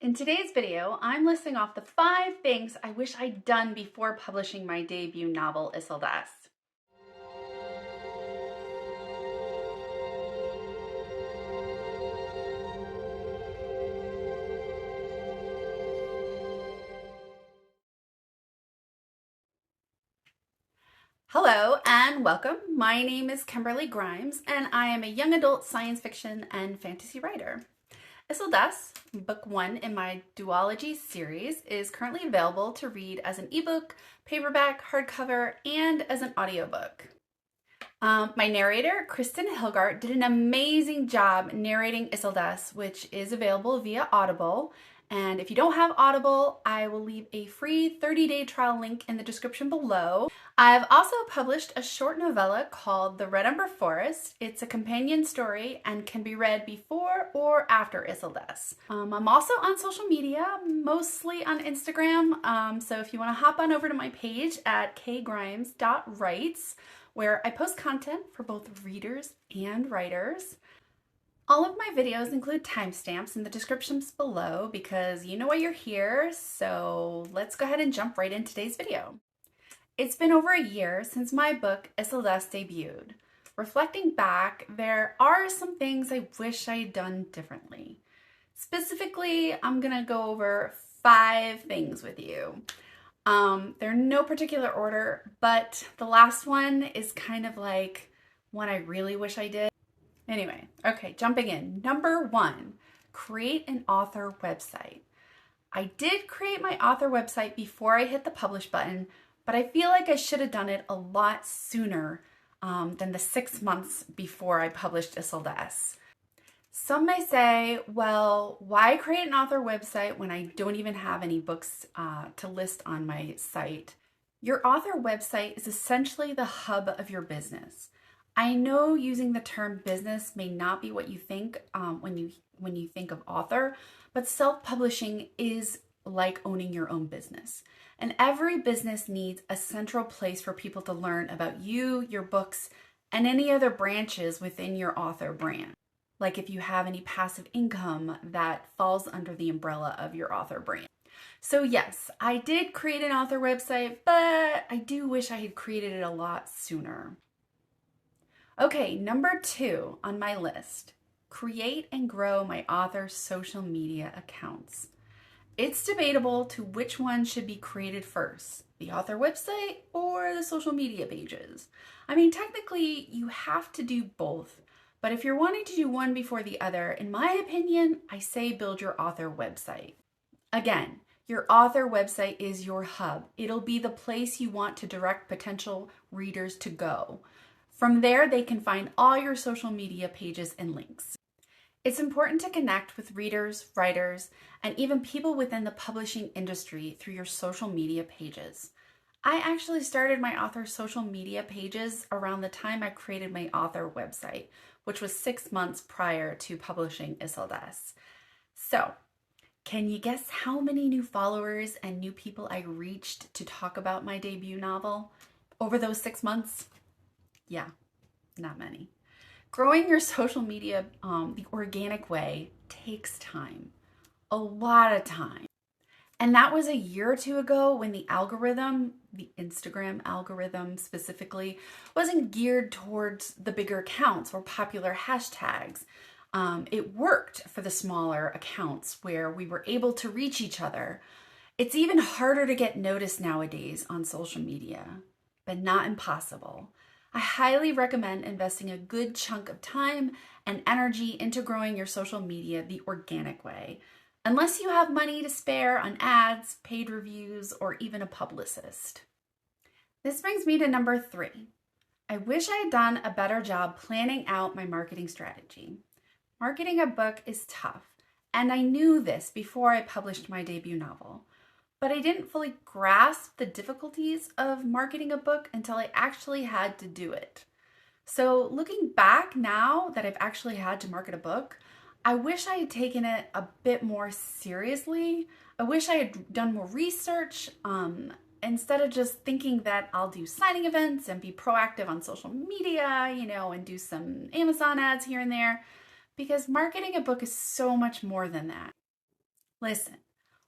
In today's video, I'm listing off the 5 things I wish I'd done before publishing my debut novel, Isoldesse. Hello and welcome. My name is Kimberly Grymes and I am a young adult science fiction and fantasy writer. Isoldesse, book 1 in my duology series, is currently available to read as an ebook, paperback, hardcover, and as an audiobook. My narrator, Kristin Hilgart, did an amazing job narrating Isoldesse, which is available via Audible. And if you don't have Audible, I will leave a free 30-day trial link in the description below. I've also published a short novella called The Red Umber Forest. It's a companion story and can be read before or after Isoldesse. I'm also on social media, mostly on Instagram. So if you want to hop on over to my page at kgrymes.writes, where I post content for both readers and writers. All of my videos include timestamps in the descriptions below because you know why you're here, so let's go ahead and jump right into today's video. It's been over a year since my book Isoldesse debuted. Reflecting back, there are some things I wish I had done differently. Specifically, I'm gonna go over 5 things with you. They're in no particular order, but the last one is kind of like one I really wish I did. Anyway, okay, jumping in. Number 1, create an author website. I did create my author website before I hit the publish button, but I feel like I should have done it a lot sooner than the 6 months before I published Isoldesse. Some may say, well, why create an author website when I don't even have any books to list on my site? Your author website is essentially the hub of your business. I know using the term business may not be what you think when you think of author, but self-publishing is like owning your own business. And every business needs a central place for people to learn about you, your books, and any other branches within your author brand. Like if you have any passive income that falls under the umbrella of your author brand. So yes, I did create an author website, but I do wish I had created it a lot sooner. Okay, number 2 on my list, create and grow my author's social media accounts. It's debatable to which one should be created first, the author website or the social media pages. I mean, technically you have to do both, but if you're wanting to do one before the other, in my opinion, I say build your author website. Again, your author website is your hub. It'll be the place you want to direct potential readers to go. From there, they can find all your social media pages and links. It's important to connect with readers, writers, and even people within the publishing industry through your social media pages. I actually started my author social media pages around the time I created my author website, which was 6 months prior to publishing Isoldesse. So, can you guess how many new followers and new people I reached to talk about my debut novel over those 6 months? Yeah, not many. Growing your social media the organic way takes time, a lot of time. And that was a year or 2 ago when the algorithm, the Instagram algorithm specifically, wasn't geared towards the bigger accounts or popular hashtags. It worked for the smaller accounts where we were able to reach each other. It's even harder to get noticed nowadays on social media, but not impossible. I highly recommend investing a good chunk of time and energy into growing your social media the organic way, unless you have money to spare on ads, paid reviews, or even a publicist. This brings me to number 3. I wish I had done a better job planning out my marketing strategy. Marketing a book is tough, and I knew this before I published my debut novel. But I didn't fully grasp the difficulties of marketing a book until I actually had to do it. So looking back now that I've actually had to market a book, I wish I had taken it a bit more seriously. I wish I had done more research instead of just thinking that I'll do signing events and be proactive on social media, and do some Amazon ads here and there, because marketing a book is so much more than that. Listen,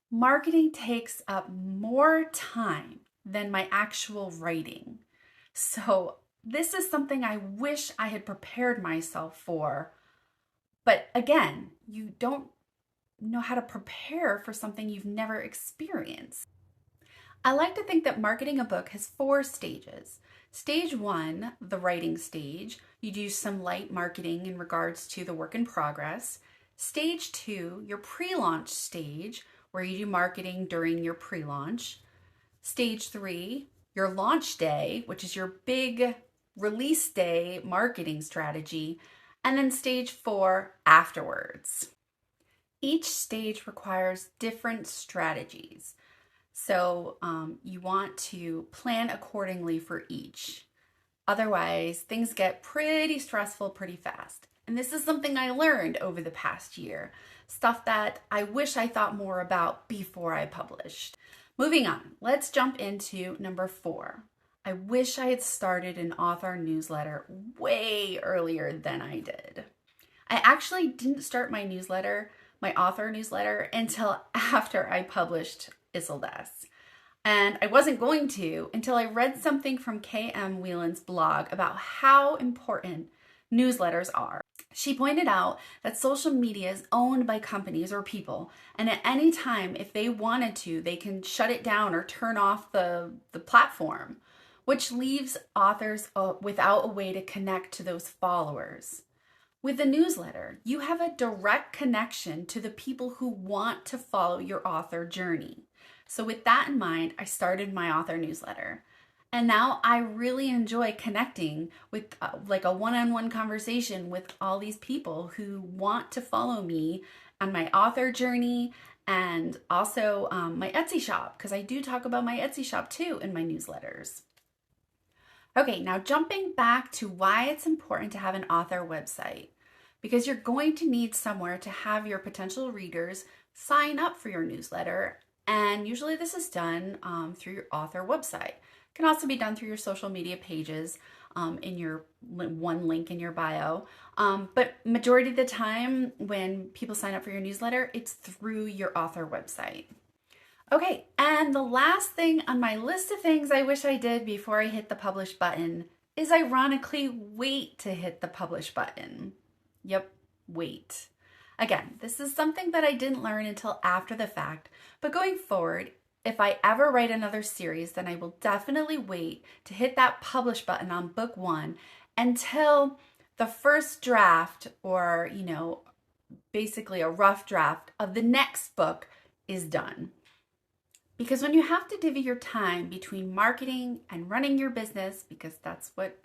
marketing takes up more time than my actual writing. So this is something I wish I had prepared myself for. But again, you don't know how to prepare for something you've never experienced. I like to think that marketing a book has 4 stages. Stage 1, the writing stage, you do some light marketing in regards to the work in progress. Stage 2, your pre-launch stage, where you do marketing during your pre-launch. Stage 3, your launch day, which is your big release day marketing strategy. And then stage 4, afterwards. Each stage requires different strategies. So you want to plan accordingly for each. Otherwise, things get pretty stressful pretty fast. And this is something I learned over the past year. Stuff that I wish I thought more about before I published. Moving on, let's jump into number 4. I wish I had started an author newsletter way earlier than I did. I actually didn't start my author newsletter, until after I published Isoldesse. And I wasn't going to until I read something from K.M. Whelan's blog about how important newsletters are. She pointed out that social media is owned by companies or people, and at any time, if they wanted to, they can shut it down or turn off the platform, which leaves authors without a way to connect to those followers. With a newsletter, you have a direct connection to the people who want to follow your author journey. So with that in mind, I started my author newsletter. And now I really enjoy connecting with like a one-on-one conversation with all these people who want to follow me on my author journey, and also my Etsy shop, because I do talk about my Etsy shop too in my newsletters. Okay, now jumping back to why it's important to have an author website. Because you're going to need somewhere to have your potential readers sign up for your newsletter. And usually this is done through your author website. It can also be done through your social media pages in your one link in your bio. But majority of the time when people sign up for your newsletter, it's through your author website. Okay, and the last thing on my list of things I wish I did before I hit the publish button is ironically wait to hit the publish button. Yep, wait. Again, this is something that I didn't learn until after the fact, but going forward, if I ever write another series, then I will definitely wait to hit that publish button on book 1 until the first draft, or, basically a rough draft of the next book is done. Because when you have to divvy your time between marketing and running your business, because that's what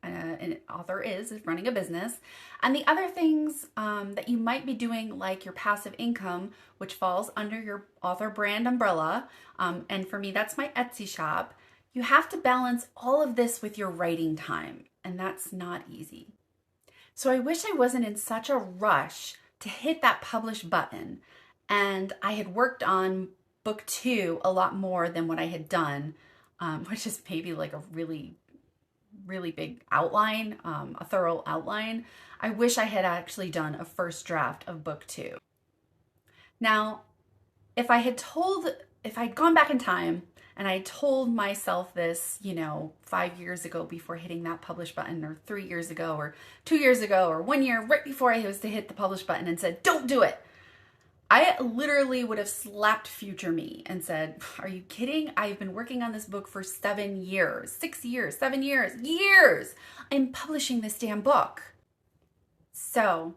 an author is running a business, and the other things that you might be doing, like your passive income, which falls under your author brand umbrella, and for me that's my Etsy shop, you have to balance all of this with your writing time, and that's not easy. So I wish I wasn't in such a rush to hit that publish button, and I had worked on book 2 a lot more than what I had done, which is maybe like a really big outline, a thorough outline. I wish I had actually done a first draft of book 2. Now, if I'd gone back in time and I told myself this, 5 years ago before hitting that publish button, or 3 years ago, or 2 years ago, or 1 year right before I was to hit the publish button and said, don't do it, I literally would have slapped future me and said, are you kidding? I've been working on this book for 7 years, 6 years, 7 years. I'm publishing this damn book. So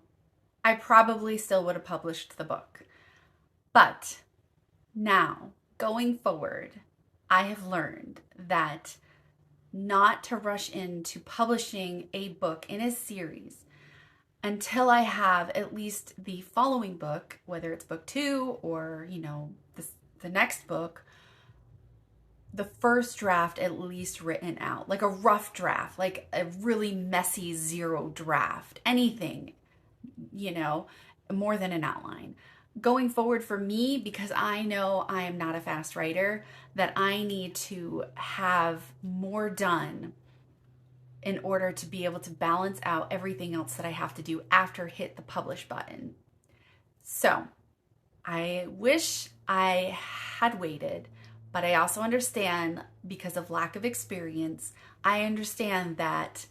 I probably still would have published the book. But now, going forward, I have learned that not to rush into publishing a book in a series until I have at least the following book, whether it's book 2 or, the next book, the first draft at least written out, like a rough draft, like a really messy 0 draft, anything, more than an outline. Going forward for me, because I know I am not a fast writer, that I need to have more done in order to be able to balance out everything else that I have to do after hit the publish button. So I wish I had waited, but I also understand because of lack of experience, I understand that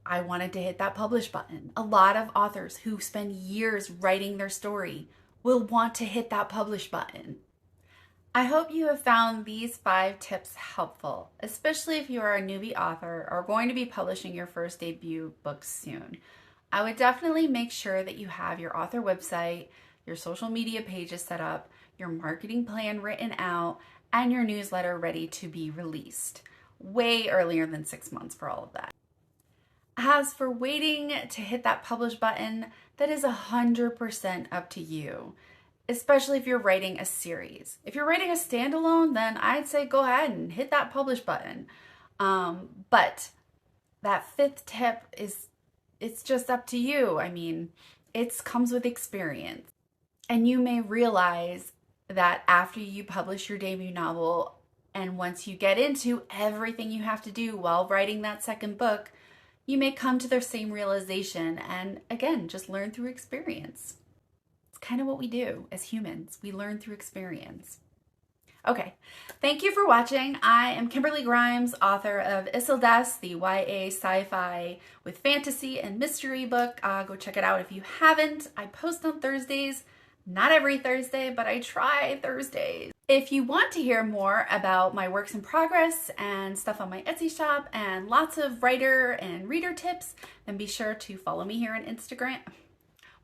I wanted to hit that publish button. A lot of authors who spend years writing their story will want to hit that publish button. I hope you have found these 5 tips helpful, especially if you are a newbie author or going to be publishing your first debut book soon. I would definitely make sure that you have your author website, your social media pages set up, your marketing plan written out, and your newsletter ready to be released. Way earlier than 6 months for all of that. As for waiting to hit that publish button, that is 100% up to you, especially if you're writing a series. If you're writing a standalone, then I'd say go ahead and hit that publish button. But that 5th tip it's just up to you. I mean, it comes with experience. And you may realize that after you publish your debut novel, and once you get into everything you have to do while writing that second book, you may come to the same realization and again, just learn through experience. It's kind of what we do as humans. We learn through experience. Okay, thank you for watching. I am Kimberly Grymes, author of Isoldesse, the YA Sci-Fi with fantasy and mystery book. Go check it out if you haven't. I post on Thursdays. Not every Thursday, but I try Thursdays. If you want to hear more about my works in progress and stuff on my Etsy shop and lots of writer and reader tips, then be sure to follow me here on Instagram.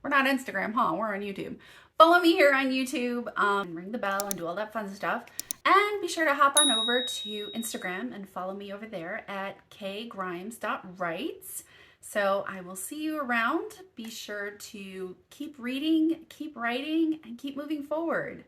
We're not Instagram, huh? We're on YouTube. Follow me here on YouTube, ring the bell and do all that fun stuff. And be sure to hop on over to Instagram and follow me over there at kgrymes.writes. So I will see you around. Be sure to keep reading, keep writing, and keep moving forward.